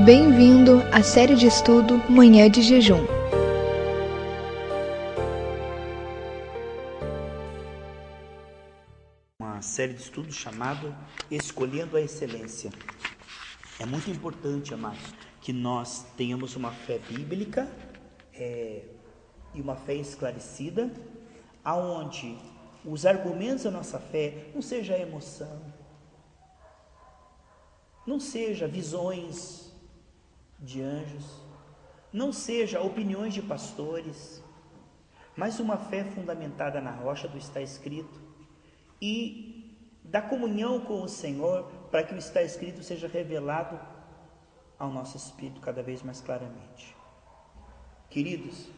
Bem-vindo à série de estudo Manhã de Jejum. Uma série de estudos chamado Escolhendo a Excelência. É muito importante, amados, que nós tenhamos uma fé bíblica e uma fé esclarecida, aonde os argumentos da nossa fé não seja emoção, não seja visões de anjos, não seja opiniões de pastores, mas uma fé fundamentada na rocha do está escrito e da comunhão com o Senhor, para que o está escrito seja revelado ao nosso espírito cada vez mais claramente. Queridos,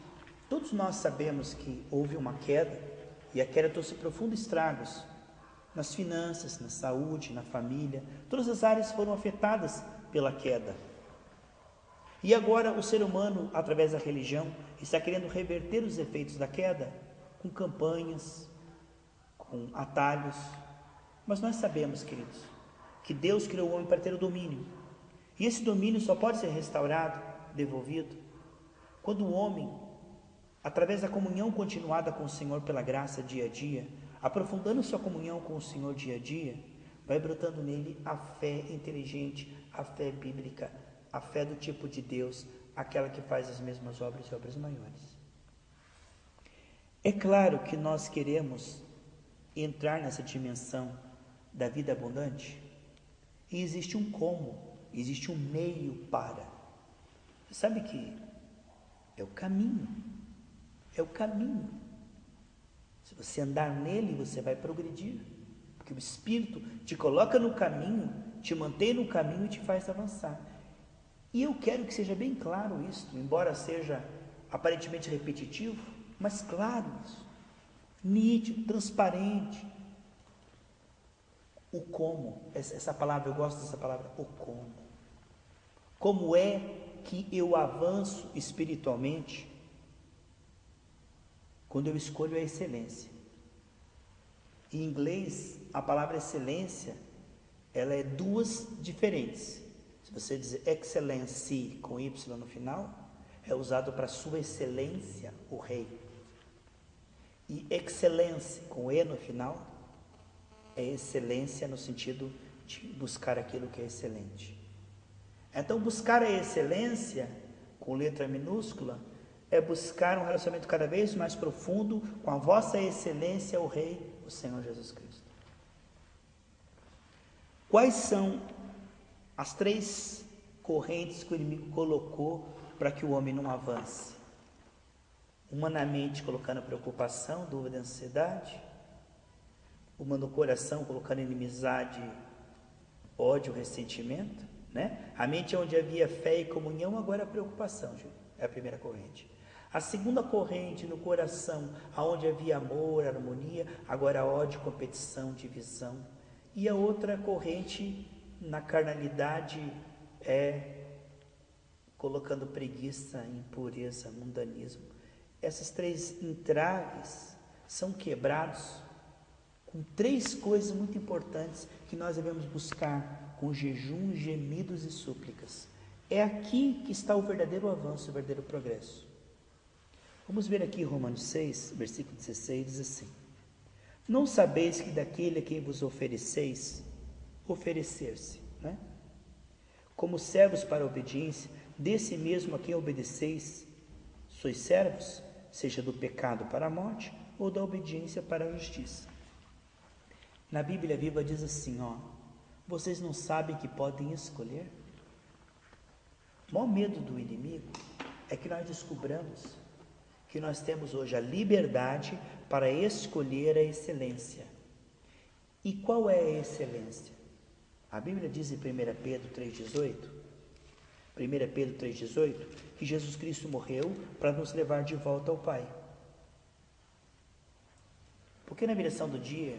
todos nós sabemos que houve uma queda, e a queda trouxe profundos estragos nas finanças, na saúde, na família. Todas as áreas foram afetadas pela queda. E agora o ser humano, através da religião, está querendo reverter os efeitos da queda com campanhas, com atalhos. Mas nós sabemos, queridos, que Deus criou o homem para ter o domínio. E esse domínio só pode ser restaurado, devolvido, quando o homem, através da comunhão continuada com o Senhor pela graça dia a dia, aprofundando sua comunhão com o Senhor dia a dia, vai brotando nele a fé inteligente, a fé bíblica, a fé do tipo de Deus, aquela que faz as mesmas obras e obras maiores. É claro que nós queremos entrar nessa dimensão da vida abundante, e existe um como, existe um meio para. Você sabe que é o caminho. Se você andar nele, você vai progredir, porque o Espírito te coloca no caminho, te mantém no caminho e te faz avançar. E eu quero que seja bem claro isso, embora seja aparentemente repetitivo, mas claro isso, nítido, transparente. O como, essa palavra, eu gosto dessa palavra, o como. Como é que eu avanço espiritualmente? Quando eu escolho a excelência. Em inglês, a palavra excelência, ela é duas diferentes. Se você dizer excellency com Y no final, é usado para sua excelência, o rei. E excellence com E no final, é excelência no sentido de buscar aquilo que é excelente. Então, buscar a excelência, com letra minúscula, é buscar um relacionamento cada vez mais profundo com a vossa excelência, o Rei, o Senhor Jesus Cristo. Quais são as três correntes que o inimigo colocou para que o homem não avance? Uma na mente, colocando preocupação, dúvida, ansiedade. Uma no coração, colocando inimizade, ódio, ressentimento, né? A mente é onde havia fé e comunhão, agora a preocupação, é a primeira corrente. A segunda corrente no coração, aonde havia amor, harmonia, agora ódio, competição, divisão. E a outra corrente na carnalidade é colocando preguiça, impureza, mundanismo. Essas três entraves são quebrados com três coisas muito importantes que nós devemos buscar com jejum, gemidos e súplicas. É aqui que está o verdadeiro avanço, o verdadeiro progresso. Vamos ver aqui Romanos 6, versículo 16, diz assim: não sabeis que daquele a quem vos ofereceis, oferecer-se, né? Como servos para a obediência, desse mesmo a quem obedeceis, sois servos, seja do pecado para a morte, ou da obediência para a justiça. Na Bíblia Viva diz assim, vocês não sabem que podem escolher? O maior medo do inimigo é que nós descobramos que nós temos hoje a liberdade para escolher a excelência. E qual é a excelência? A Bíblia diz em 1 Pedro 3,18, que Jesus Cristo morreu para nos levar de volta ao Pai. Porque na viração do dia,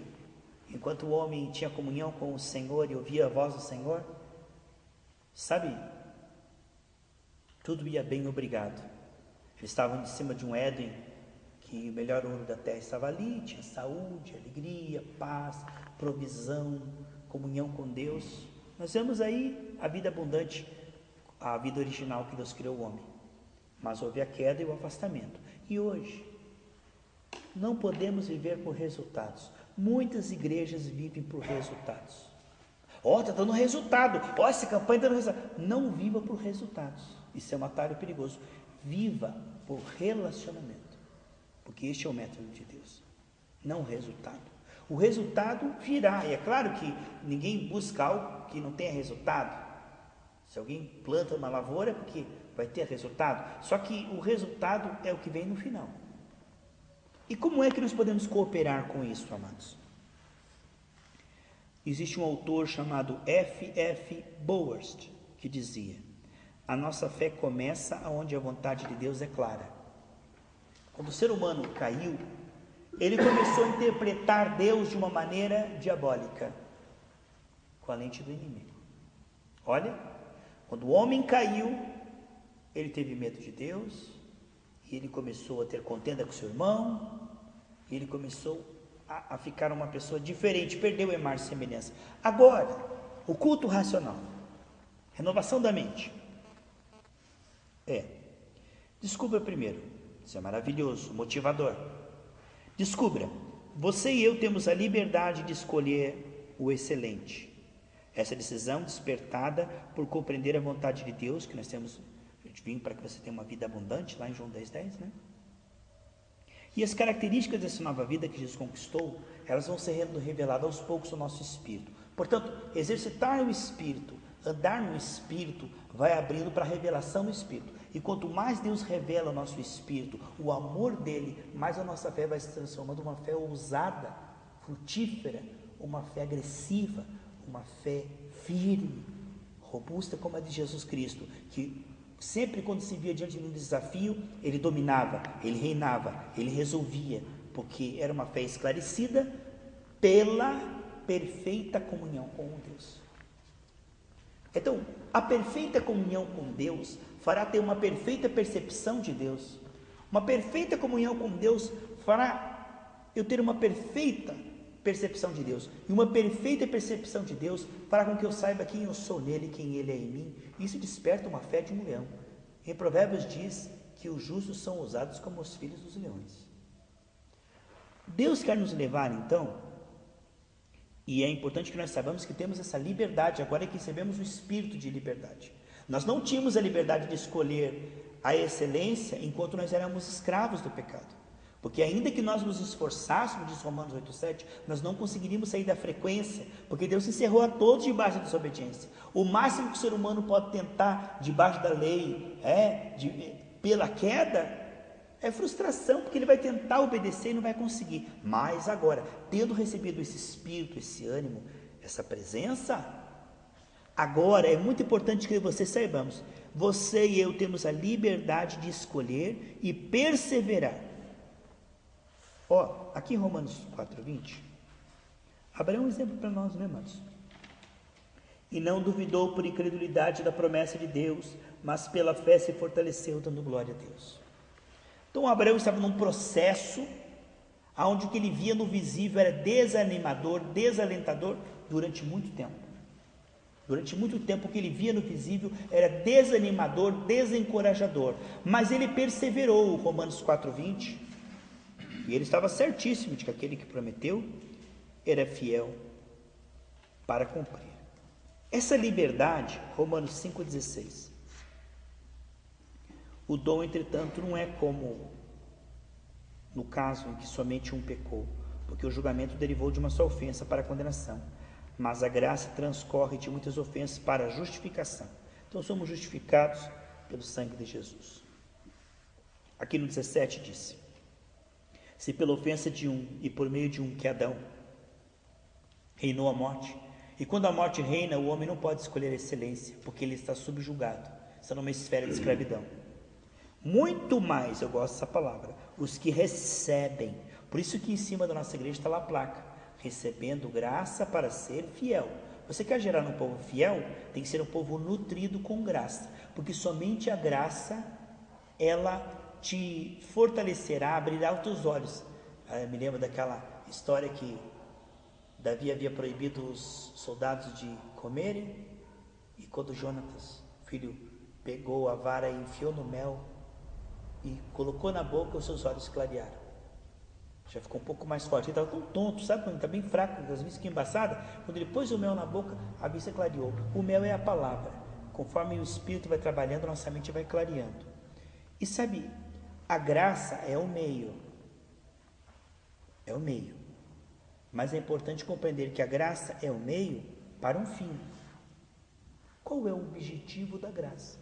enquanto o homem tinha comunhão com o Senhor e ouvia a voz do Senhor, sabe, tudo ia bem, obrigado. Eles estavam em cima de um Éden, que o melhor ouro da terra estava ali, tinha saúde, alegria, paz, provisão, comunhão com Deus. Nós vemos aí a vida abundante a vida original que Deus criou o homem. Mas houve a queda e o afastamento. E hoje, não podemos viver por resultados. Muitas igrejas vivem por resultados. Está dando resultado. Essa campanha está dando resultado. Não viva por resultados. Isso é um atalho perigoso. Viva por relacionamento. Porque este é o método de Deus. Não resultado. O resultado virá. E é claro que ninguém busca algo que não tenha resultado. Se alguém planta uma lavoura é porque vai ter resultado. Só que o resultado é o que vem no final. E como é que nós podemos cooperar com isso, amados? Existe um autor chamado F.F. Boworst que dizia: a nossa fé começa onde a vontade de Deus é clara. Quando o ser humano caiu, ele começou a interpretar Deus de uma maneira diabólica, com a lente do inimigo. Olha, quando o homem caiu, ele teve medo de Deus, e ele começou a ter contenda com seu irmão, e ele começou a ficar uma pessoa diferente, perdeu a imagem e semelhança. Agora, o culto racional, renovação da mente, descubra primeiro, isso é maravilhoso, motivador. Descubra, você e eu temos a liberdade de escolher o excelente. Essa decisão despertada por compreender a vontade de Deus, que nós temos, a gente vem para que você tenha uma vida abundante, lá em João 10:10, né? E as características dessa nova vida que Jesus conquistou, elas vão ser reveladas aos poucos no nosso espírito. Portanto, exercitar o espírito, andar no espírito, vai abrindo para a revelação do espírito. E quanto mais Deus revela o nosso espírito, o amor dele, mais a nossa fé vai se transformando uma fé ousada, frutífera, uma fé agressiva, uma fé firme, robusta como a de Jesus Cristo, que sempre quando se via diante de um desafio, ele dominava, ele reinava, ele resolvia, porque era uma fé esclarecida pela perfeita comunhão com Deus. Então, a perfeita comunhão com Deus fará ter uma perfeita percepção de Deus. Uma perfeita comunhão com Deus fará eu ter uma perfeita percepção de Deus. E uma perfeita percepção de Deus fará com que eu saiba quem eu sou nele e quem ele é em mim. Isso desperta uma fé de um leão. Em Provérbios diz que os justos são usados como os filhos dos leões. Deus quer nos levar então, e é importante que nós saibamos que temos essa liberdade, agora é que recebemos o espírito de liberdade. Nós não tínhamos a liberdade de escolher a excelência enquanto nós éramos escravos do pecado. Porque ainda que nós nos esforçássemos, diz Romanos 8:7, nós não conseguiríamos sair da frequência, porque Deus encerrou a todos debaixo da desobediência. O máximo que o ser humano pode tentar debaixo da lei, pela queda, é frustração, porque ele vai tentar obedecer e não vai conseguir. Mas agora, tendo recebido esse espírito, esse ânimo, essa presença, agora é muito importante que você saibamos, você e eu temos a liberdade de escolher e perseverar. Aqui em Romanos 4:20, Abraão é um exemplo para nós, né, irmãos? E não duvidou por incredulidade da promessa de Deus, mas pela fé se fortaleceu, dando glória a Deus. Então Abraão estava num processo onde o que ele via no visível era desanimador, desalentador durante muito tempo. Durante muito tempo o que ele via no visível era desanimador, desencorajador. Mas ele perseverou, Romanos 4:20, e ele estava certíssimo de que aquele que prometeu era fiel para cumprir. Essa liberdade, Romanos 5:16. O dom, entretanto, não é como no caso em que somente um pecou, porque o julgamento derivou de uma só ofensa para a condenação, mas a graça transcorre de muitas ofensas para a justificação. Então somos justificados pelo sangue de Jesus. Aqui no 17 disse: se pela ofensa de um e por meio de um, que é Adão, reinou a morte, e quando a morte reina, o homem não pode escolher a excelência, porque ele está subjugado, está numa esfera de escravidão. Muito mais, eu gosto dessa palavra, os que recebem. Por isso que em cima da nossa igreja está lá a placa: recebendo graça para ser fiel. Você quer gerar um povo fiel? Tem que ser um povo nutrido com graça, porque somente a graça, ela te fortalecerá, abrirá os teus olhos. Eu me lembro daquela história que Davi havia proibido os soldados de comerem, e quando Jonatas, filho pegou a vara e enfiou no mel e colocou na boca, os seus olhos clarearam. Já ficou um pouco mais forte. Ele estava tão tonto, sabe quando está bem fraco, as vistas que embaçadas? Quando ele pôs o mel na boca, a vista clareou. O mel é a palavra. Conforme o Espírito vai trabalhando, nossa mente vai clareando. E sabe, a graça é o meio. É o meio. Mas é importante compreender que a graça é o meio para um fim. Qual é o objetivo da graça?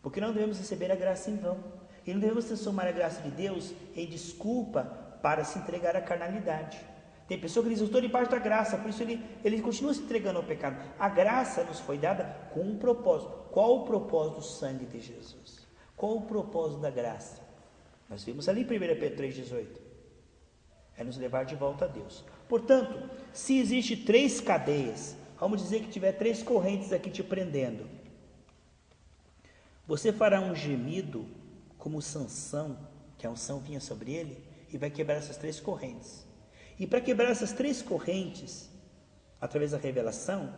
Porque não devemos receber a graça em vão. E não devemos transformar a graça de Deus em desculpa para se entregar à carnalidade. Tem pessoa que diz, eu estou debaixo da graça, por isso ele continua se entregando ao pecado. A graça nos foi dada com um propósito. Qual o propósito do sangue de Jesus? Qual o propósito da graça? Nós vimos ali em 1 Pedro 3,18. É nos levar de volta a Deus. Portanto, se existe 3 cadeias, vamos dizer que tiver 3 correntes aqui te prendendo, você fará um gemido como Sansão, que a unção vinha sobre ele, e vai quebrar essas 3 correntes. E para quebrar essas 3 correntes, através da revelação,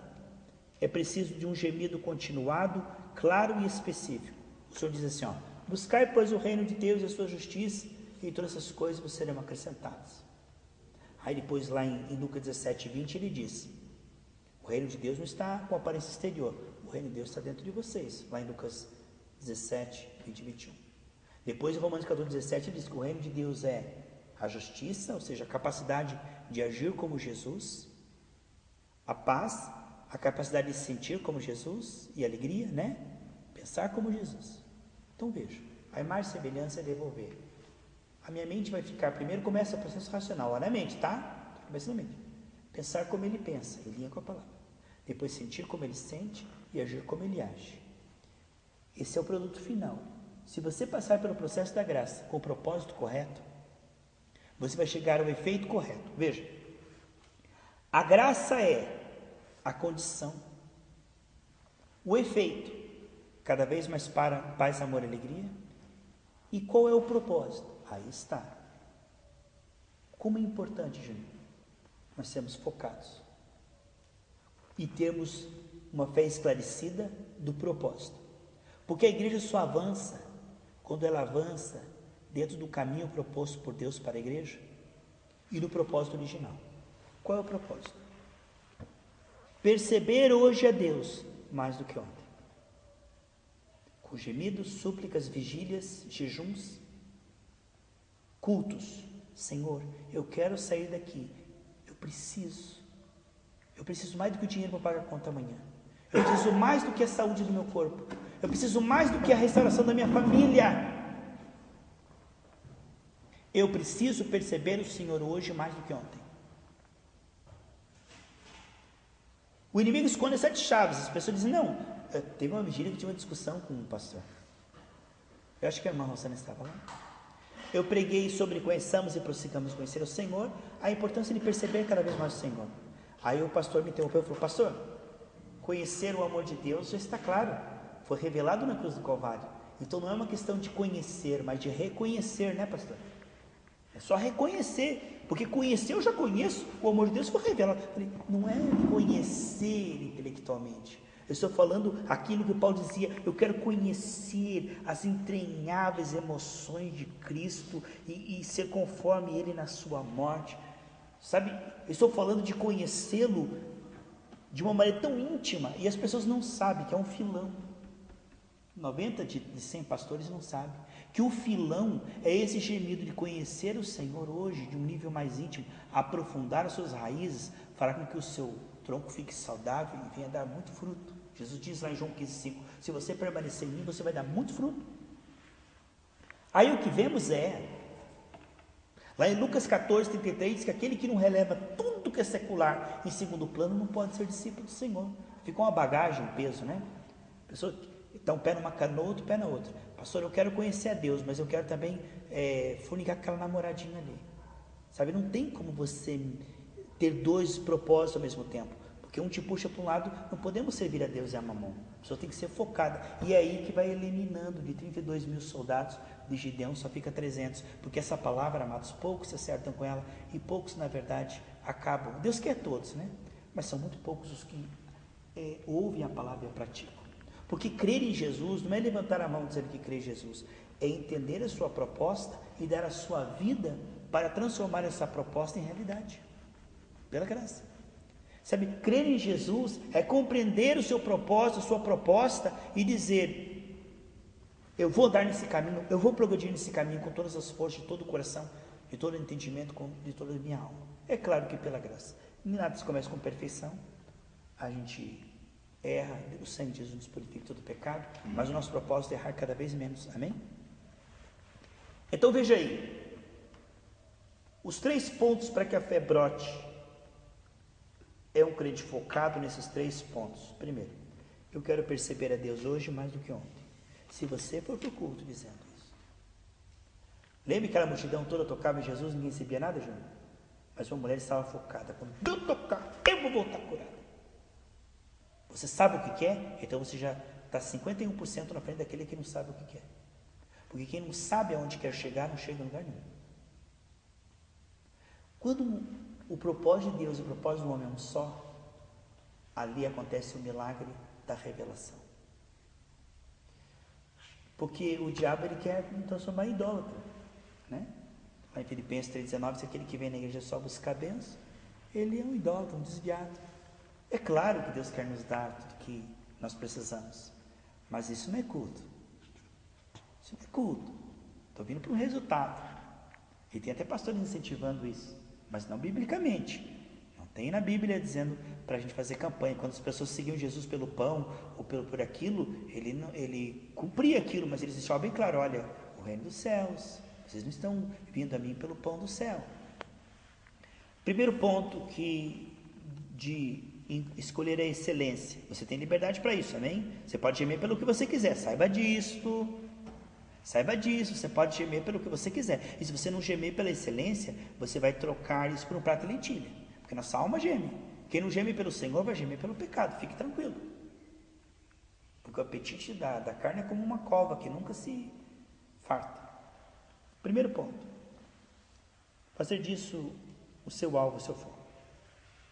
é preciso de um gemido continuado, claro e específico. O Senhor diz assim, ó, buscai, pois, o reino de Deus e a sua justiça, e todas essas coisas vos serão acrescentadas. Aí depois lá em Lucas 17:20 ele diz, o reino de Deus não está com aparência exterior, o reino de Deus está dentro de vocês, lá em Lucas 17, 20 e 21. Depois em Romanos 14:17 ele diz que o reino de Deus é a justiça, ou seja, a capacidade de agir como Jesus, a paz, a capacidade de sentir como Jesus, e a alegria, né? Pensar como Jesus. Então veja, a imagem e semelhança é devolver. A minha mente vai ficar, primeiro começa o processo racional, lá na mente, tá? Começa na mente. Pensar como ele pensa, em linha com a palavra. Depois sentir como ele sente e agir como ele age. Esse é o produto final. Se você passar pelo processo da graça com o propósito correto, você vai chegar ao efeito correto. Veja, a graça é a condição, o efeito, cada vez mais para paz, amor e alegria. E qual é o propósito? Aí está. Como é importante, Júnior, nós sermos focados e termos uma fé esclarecida do propósito. Porque a igreja só avança quando ela avança dentro do caminho proposto por Deus para a igreja e do propósito original. Qual é o propósito? Perceber hoje a Deus mais do que ontem. Com gemidos, súplicas, vigílias, jejuns, cultos. Senhor, eu quero sair daqui. Eu preciso mais do que o dinheiro para pagar a conta amanhã. Eu preciso mais do que a saúde do meu corpo. Eu preciso mais do que a restauração da minha família. Eu preciso perceber o Senhor hoje mais do que ontem. O inimigo esconde 7 chaves. As pessoas dizem, não, teve uma vigília que tive uma discussão com um pastor. Eu acho que a irmã Rosana estava lá. Eu preguei sobre conheçamos e prossigamos conhecer o Senhor, a importância de perceber cada vez mais o Senhor. Aí o pastor me interrompeu e falou, pastor, conhecer o amor de Deus já está claro, foi revelado na cruz do Calvário. Então não é uma questão de conhecer, mas de reconhecer, né, pastor? É só reconhecer, porque conhecer eu já conheço, o amor de Deus foi revelado. Eu falei, não é conhecer intelectualmente. Eu estou falando aquilo que Paulo dizia, eu quero conhecer as entranháveis emoções de Cristo e ser conforme Ele na sua morte. Sabe, eu estou falando de conhecê-lo de uma maneira tão íntima e as pessoas não sabem que é um filão. 90 de 100 pastores não sabem que o filão é esse gemido de conhecer o Senhor hoje de um nível mais íntimo, aprofundar as suas raízes, fará com que o seu tronco fique saudável e venha dar muito fruto. Jesus diz lá em João 15,5, se você permanecer em mim, você vai dar muito fruto. Aí o que vemos lá em Lucas 14:33, diz que aquele que não releva tudo que é secular em segundo plano, não pode ser discípulo do Senhor. Fica uma bagagem, um peso, né? A pessoa dá um pé numa canoa, outro pé na outra. Pastor, eu quero conhecer a Deus, mas eu quero também fornicar com aquela namoradinha ali. Sabe, não tem como você ter 2 propósitos ao mesmo tempo. Porque um te puxa para um lado, não podemos servir a Deus e a Mamon. A pessoa tem que ser focada. E é aí que vai eliminando, de 32 mil soldados de Gideão só fica 300. Porque essa palavra, amados, poucos se acertam com ela e poucos, na verdade, acabam. Deus quer todos, né? Mas são muito poucos os que ouvem a palavra e a praticam. Porque crer em Jesus não é levantar a mão dizendo que crê em Jesus, é entender a sua proposta e dar a sua vida para transformar essa proposta em realidade, pela graça. Sabe, crer em Jesus é compreender o seu propósito, a sua proposta e dizer: eu vou dar nesse caminho, eu vou progredir nesse caminho com todas as forças, de todo o coração, de todo o entendimento, de toda a minha alma. É claro que pela graça. Nada se começa com perfeição. A gente erra, o sangue de Jesus nos purifica de todo pecado, mas o nosso propósito é errar cada vez menos. Amém? Então veja aí, os 3 pontos para que a fé brote. É um crente focado nesses 3 pontos. Primeiro, eu quero perceber a Deus hoje mais do que ontem. Se você for para o culto dizendo isso. Lembra que aquela multidão toda tocava em Jesus, ninguém sabia nada, Júnior? Mas uma mulher estava focada. Quando eu tocar, eu vou voltar curada. Você sabe o que quer? Então você já está 51% na frente daquele que não sabe o que quer. Porque quem não sabe aonde quer chegar, não chega em lugar nenhum. Quando o propósito de Deus e o propósito do homem é um só, ali acontece o milagre da revelação. Porque o diabo ele quer transformar em idólatra, né? Lá em Filipenses 3,19, se aquele que vem na igreja só buscar bênção, ele é um idólatra, um desviado. É claro que Deus quer nos dar tudo que nós precisamos, mas isso não é culto. Isso não é culto. Estou vindo para um resultado. E tem até pastores incentivando isso, mas não biblicamente. Não tem na Bíblia dizendo para a gente fazer campanha. Quando as pessoas seguiam Jesus pelo pão ou por aquilo, ele cumpria aquilo, mas ele deixava bem claro: olha, o reino dos céus, vocês não estão vindo a mim pelo pão do céu. Primeiro ponto de escolher a excelência. Você tem liberdade para isso, amém? Você pode gemer pelo que você quiser, saiba disso. Saiba disso, você pode gemer pelo que você quiser. E se você não gemer pela excelência, você vai trocar isso por um prato de lentilha. Porque nossa alma geme. Quem não geme pelo Senhor vai gemer pelo pecado, fique tranquilo. Porque o apetite da carne é como uma cova que nunca se farta. Primeiro ponto. Fazer disso o seu alvo, o seu foco.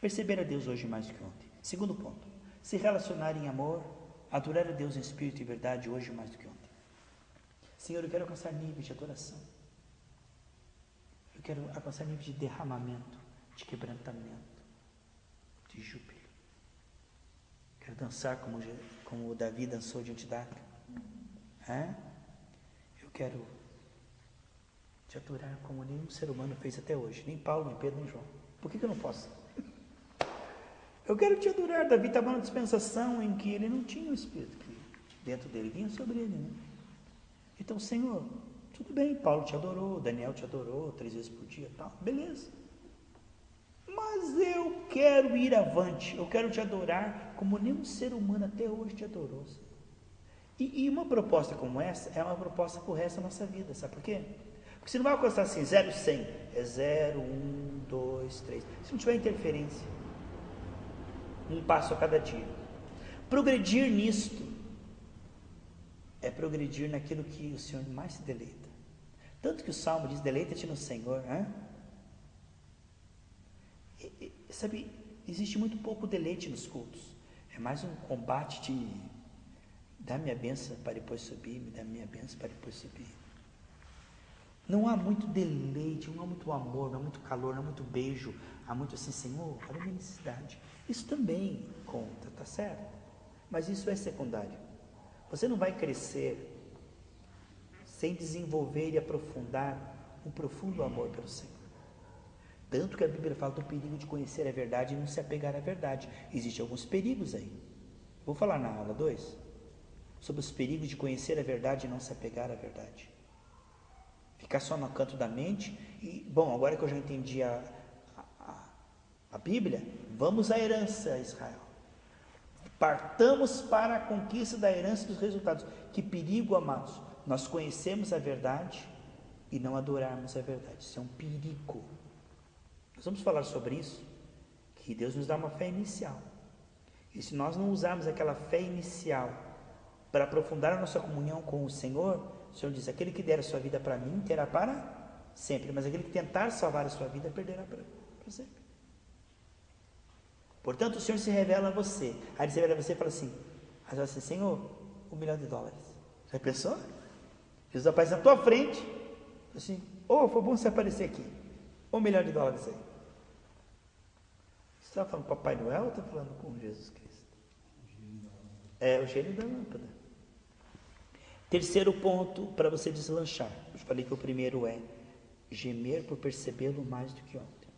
Perceber a Deus hoje mais do que ontem. Segundo ponto. Se relacionar em amor, adorar a Deus em espírito e verdade hoje mais do que ontem. Senhor, eu quero alcançar níveis de adoração. Eu quero alcançar níveis de derramamento, de quebrantamento, de júbilo. Quero dançar como o Davi dançou diante da arca. Eu quero te adorar como nenhum ser humano fez até hoje. Nem Paulo, nem Pedro, nem João. Por que eu não posso? Eu quero te adorar. Davi estava numa dispensação em que ele não tinha o Espírito que dentro dele vinha sobre ele, né? Então, Senhor, tudo bem, Paulo te adorou, Daniel te adorou 3 vezes por dia, tal, beleza. Mas eu quero ir avante, eu quero te adorar como nenhum ser humano até hoje te adorou, Senhor. E uma proposta como essa é uma proposta pro resto da nossa vida, sabe por quê? Porque você não vai alcançar assim, 0, 100, é 0, 1, 2, 3, se não tiver interferência, um passo a cada dia. Progredir nisto é progredir naquilo que o Senhor mais se deleita. Tanto que o Salmo diz: deleita-te no Senhor. Sabe, existe muito pouco deleite nos cultos. É mais um combate de dá minha bênção para depois subir, me dá minha bênção para depois subir. Não há muito deleite, não há muito amor, não há muito calor, não há muito beijo. Há muito assim: Senhor, olha a minha necessidade. Isso também conta, tá certo? Mas isso é secundário. Você não vai crescer sem desenvolver e aprofundar um profundo amor pelo Senhor. Tanto que a Bíblia fala do perigo de conhecer a verdade e não se apegar à verdade. Existem alguns perigos aí. Vou falar na aula 2 sobre os perigos de conhecer a verdade e não se apegar à verdade. Ficar só no canto da mente e, bom, agora que eu já entendi a Bíblia, vamos à herança, Israel. Partamos para a conquista da herança dos resultados. Que perigo, amados, nós conhecemos a verdade e não adorarmos a verdade. Isso é um perigo. Nós vamos falar sobre isso, que Deus nos dá uma fé inicial. E se nós não usarmos aquela fé inicial para aprofundar a nossa comunhão com o Senhor diz: aquele que der a sua vida para mim, terá para sempre, mas aquele que tentar salvar a sua vida, perderá para sempre. Portanto, o Senhor se revela a você. Aí ele se revela a você e fala assim: Senhor, $1 milhão. Já pensou? Jesus aparece na tua frente, assim, foi bom você aparecer aqui. $1 milhão aí. Você está falando com Papai Noel ou está falando com Jesus Cristo? É o gênio da lâmpada. Terceiro ponto para você deslanchar. Eu falei que o primeiro é gemer por percebê-lo mais do que ontem.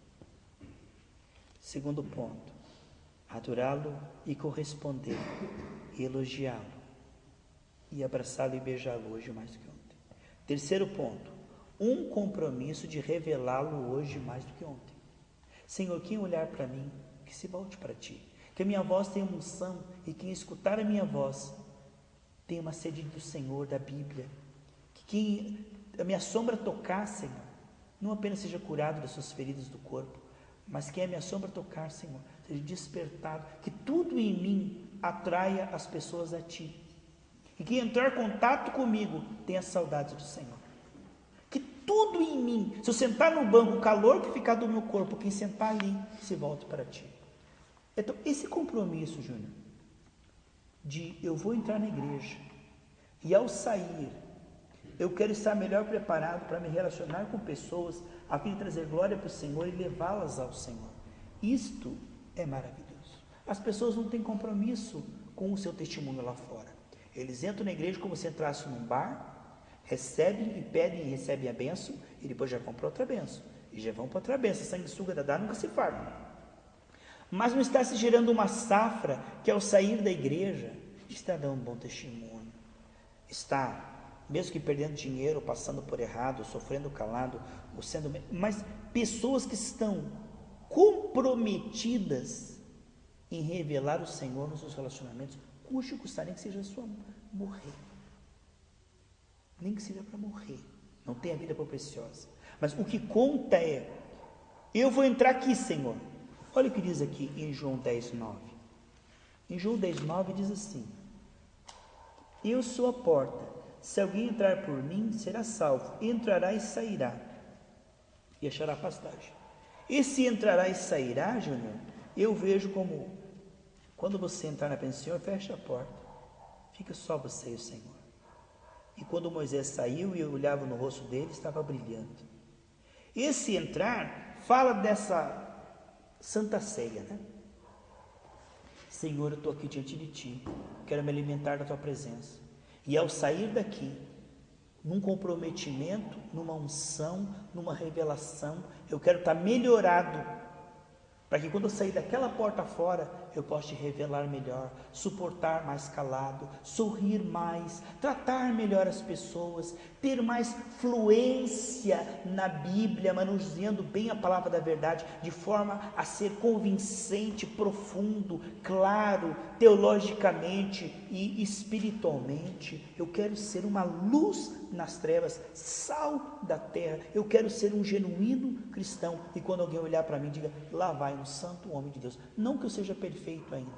Segundo ponto, adorá-lo e corresponder, e elogiá-lo, e abraçá-lo e beijá-lo hoje mais do que ontem. Terceiro ponto, um compromisso de revelá-lo hoje mais do que ontem. Senhor, quem olhar para mim, que se volte para ti. Que a minha voz tenha unção, e quem escutar a minha voz tenha uma sede do Senhor, da Bíblia. Que quem a minha sombra tocar, Senhor, não apenas seja curado das suas feridas do corpo, mas que a minha sombra tocar, Senhor, seja despertado, que tudo em mim atraia as pessoas a ti. E quem entrar em contato comigo tenha saudades do Senhor. Que tudo em mim, se eu sentar no banco, o calor que ficar do meu corpo, quem sentar ali, se volte para ti. Então, esse compromisso, Júnior, de eu vou entrar na igreja, e ao sair, eu quero estar melhor preparado para me relacionar com pessoas, a fim de trazer glória para o Senhor e levá-las ao Senhor. Isto é maravilhoso. As pessoas não têm compromisso com o seu testemunho lá fora. Eles entram na igreja como se entrasse num bar, recebem e pedem e recebem a bênção, e depois já vão para outra bênção, e já vão para outra bênção. Sanguessuga da nunca se farma. Mas não está se gerando uma safra que ao sair da igreja está dando um bom testemunho. Está, mesmo que perdendo dinheiro, passando por errado, sofrendo calado, ou sendo... mas pessoas que estão comprometidas em revelar o Senhor nos seus relacionamentos, custe custar, nem que seja só morrer. Nem que seja para morrer. Não tem a vida por preciosa. Mas o que conta é, eu vou entrar aqui, Senhor. Olha o que diz aqui em João 10:9. Em João 10:9 diz assim: eu sou a porta. Se alguém entrar por mim, será salvo. Entrará e sairá, e achará pastagem. Esse entrará e sairá, Júnior, eu vejo como quando você entrar na presença do Senhor, fecha a porta. Fica só você e o Senhor. E quando Moisés saiu e eu olhava no rosto dele, estava brilhando. Esse entrar fala dessa Santa Ceia, né? Senhor, eu estou aqui diante de ti, quero me alimentar da tua presença. E ao sair daqui, num comprometimento, numa unção, numa revelação, eu quero estar melhorado, para que quando eu sair daquela porta fora, eu possa te revelar melhor, suportar mais calado, sorrir mais, tratar melhor as pessoas, ter mais fluência na Bíblia, manuseando bem a palavra da verdade, de forma a ser convincente, profundo, claro, teologicamente e espiritualmente. Eu quero ser uma luz nas trevas, sal da terra. Eu quero ser um genuíno cristão, e quando alguém olhar para mim, diga, lá vai um santo homem de Deus. Não que eu seja perfeito ainda,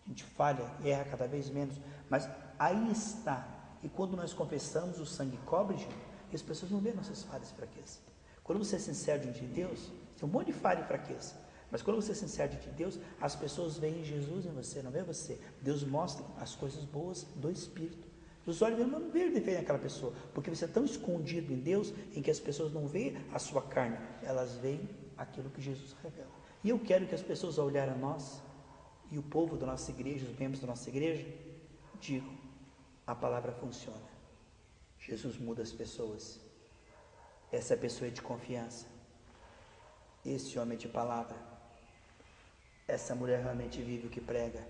a gente falha, erra cada vez menos, mas aí está. E quando nós confessamos, o sangue cobre, gente, e as pessoas não veem nossas falhas e fraquezas. Quando você é sincero diante de Deus, tem um monte de falha e fraqueza, mas quando você é sincero diante de Deus, as pessoas veem Jesus em você, não vê você. Deus mostra as coisas boas do Espírito. Os olhos não veem defeito naquela pessoa, porque você é tão escondido em Deus, em que as pessoas não veem a sua carne, elas veem aquilo que Jesus revela. E eu quero que as pessoas, ao olhar a nós, e o povo da nossa igreja, os membros da nossa igreja, digam, a palavra funciona. Jesus muda as pessoas. Essa pessoa é de confiança. Esse homem é de palavra. Essa mulher realmente vive o que prega.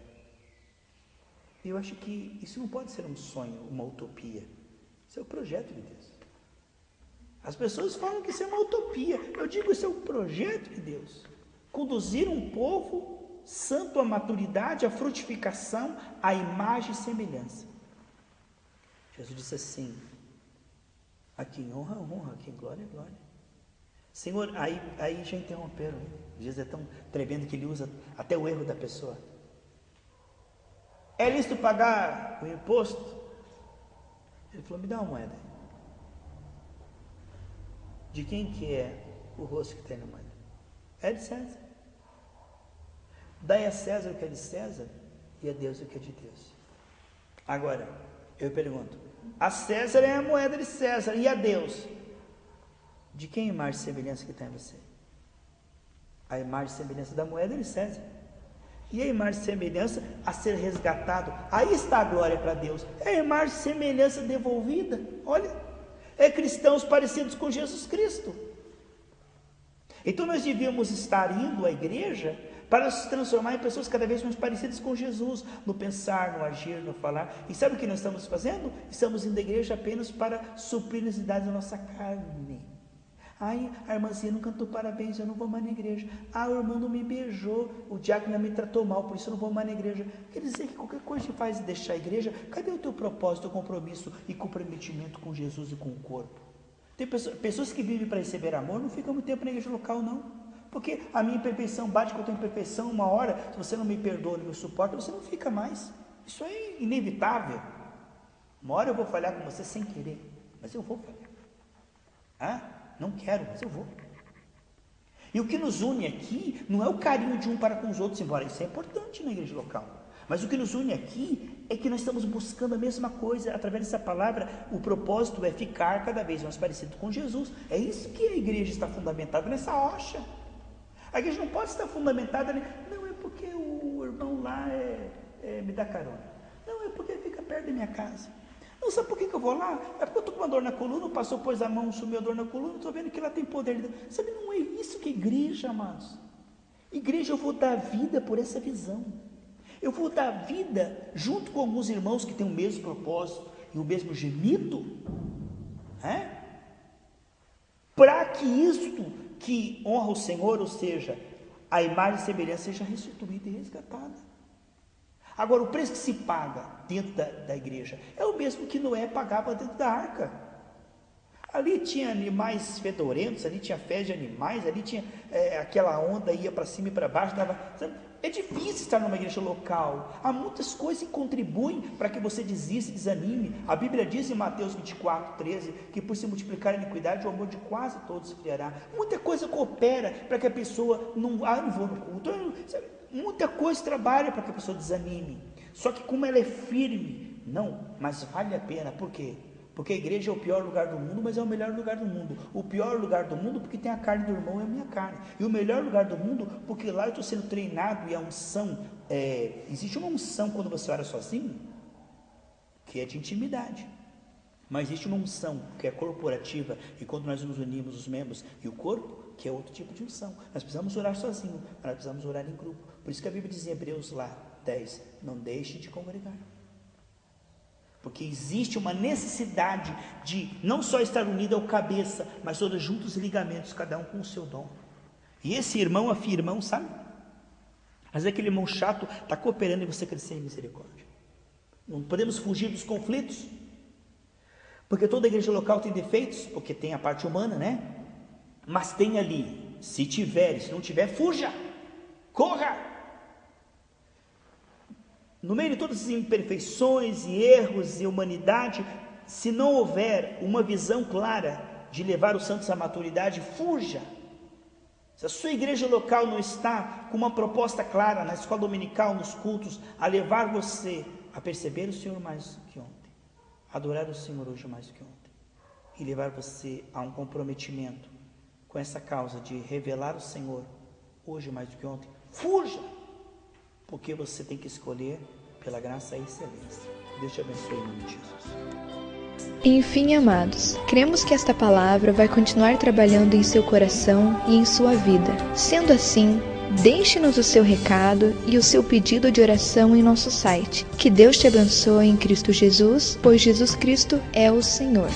E eu acho que isso não pode ser um sonho, uma utopia. Isso é o projeto de Deus. As pessoas falam que isso é uma utopia. Eu digo, isso é o projeto de Deus. Conduzir um povo santo à maturidade, à frutificação, à imagem e semelhança. Jesus disse assim, a quem honra, honra, a quem glória, glória. Senhor, aí já interromperam. Jesus é tão tremendo que ele usa até o erro da pessoa. É lícito pagar o imposto? Ele falou, me dá uma moeda. De quem que é o rosto que tem na moeda? É de César. Dai a César o que é de César, e a Deus o que é de Deus. Agora, eu pergunto, a César é a moeda de César, e a Deus? De quem a imagem e semelhança que está em você? A imagem e semelhança da moeda de César. E a imagem e semelhança a ser resgatado, aí está a glória para Deus. É a imagem e semelhança devolvida. Olha, é cristãos parecidos com Jesus Cristo. Então nós devíamos estar indo à igreja para nos transformar em pessoas cada vez mais parecidas com Jesus, no pensar, no agir, no falar. E sabe o que nós estamos fazendo? Estamos indo à igreja apenas para suprir necessidades da nossa carne. Ai, a irmãzinha não cantou parabéns, eu não vou mais na igreja. Ah, o irmão não me beijou, o diácono me tratou mal, por isso eu não vou mais na igreja. Quer dizer que qualquer coisa que faz deixar a igreja, cadê o teu propósito, o compromisso e comprometimento com Jesus e com o corpo? Tem pessoas que vivem para receber amor, não ficam muito tempo na igreja local, não. Porque a minha imperfeição bate com a tua imperfeição, uma hora, se você não me perdoa, não me suporta, você não fica mais. Isso é inevitável. Uma hora eu vou falhar com você sem querer, mas eu vou falhar. Ah? Não quero, mas eu vou. E o que nos une aqui não é o carinho de um para com os outros, embora isso é importante na igreja local. Mas o que nos une aqui é que nós estamos buscando a mesma coisa. Através dessa palavra, o propósito é ficar cada vez mais parecido com Jesus. É isso que a igreja está fundamentada, nessa rocha. A igreja não pode estar fundamentada, não é porque o irmão lá me dá carona. Não, é porque fica perto da minha casa. Não, sabe por que eu vou lá? É porque eu estou com uma dor na coluna, o pastor pôs a mão, sumiu a dor na coluna, estou vendo que lá tem poder. Sabe, não é isso que é igreja, amados. Igreja, eu vou dar vida por essa visão. Eu vou dar vida junto com alguns irmãos que têm o mesmo propósito e o mesmo gemido, para que isto que honra o Senhor, ou seja, a imagem e semelhança, seja restituída e resgatada. Agora, o preço que se paga dentro da igreja é o mesmo que Noé pagava dentro da arca. Ali tinha animais fedorentos, ali tinha fezes de animais, ali tinha aquela onda, ia para cima e para baixo. É difícil estar numa igreja local. Há muitas coisas que contribuem para que você desista e desanime. A Bíblia diz em Mateus 24:13 que por se multiplicar a iniquidade, o amor de quase todos se esfriará. Muita coisa coopera para que a pessoa não vou no culto. Muita coisa trabalha para que a pessoa desanime. Só que como ela é firme, não, mas vale a pena. Por quê? Porque a igreja é o pior lugar do mundo, mas é o melhor lugar do mundo. O pior lugar do mundo porque tem a carne do irmão, é a minha carne. E o melhor lugar do mundo porque lá eu estou sendo treinado e a unção, existe uma unção quando você ora sozinho, que é de intimidade. Mas existe uma unção que é corporativa, e quando nós nos unimos os membros e o corpo, que é outro tipo de unção. Nós precisamos orar sozinho, mas nós precisamos orar em grupo. Por isso que a Bíblia diz em Hebreus lá, 10, não deixe de congregar. Porque existe uma necessidade de não só estar unido ao cabeça, mas todos juntos e ligamentos, cada um com o seu dom. E esse irmão afia irmão, sabe? Às vezes aquele irmão chato está cooperando em você crescer em misericórdia. Não podemos fugir dos conflitos. Porque toda igreja local tem defeitos, porque tem a parte humana, né? Mas tem ali, se tiver, se não tiver, fuja, corra. No meio de todas as imperfeições e erros e humanidade, se não houver uma visão clara de levar os santos à maturidade, fuja. Se a sua igreja local não está com uma proposta clara na escola dominical, nos cultos, a levar você a perceber o Senhor mais do que ontem, adorar o Senhor hoje mais do que ontem, e levar você a um comprometimento com essa causa de revelar o Senhor hoje mais do que ontem, fuja, porque você tem que escolher pela graça e excelência. Deus te abençoe em nome de Jesus. Enfim, amados, cremos que esta palavra vai continuar trabalhando em seu coração e em sua vida. Sendo assim, deixe-nos o seu recado e o seu pedido de oração em nosso site. Que Deus te abençoe em Cristo Jesus, pois Jesus Cristo é o Senhor.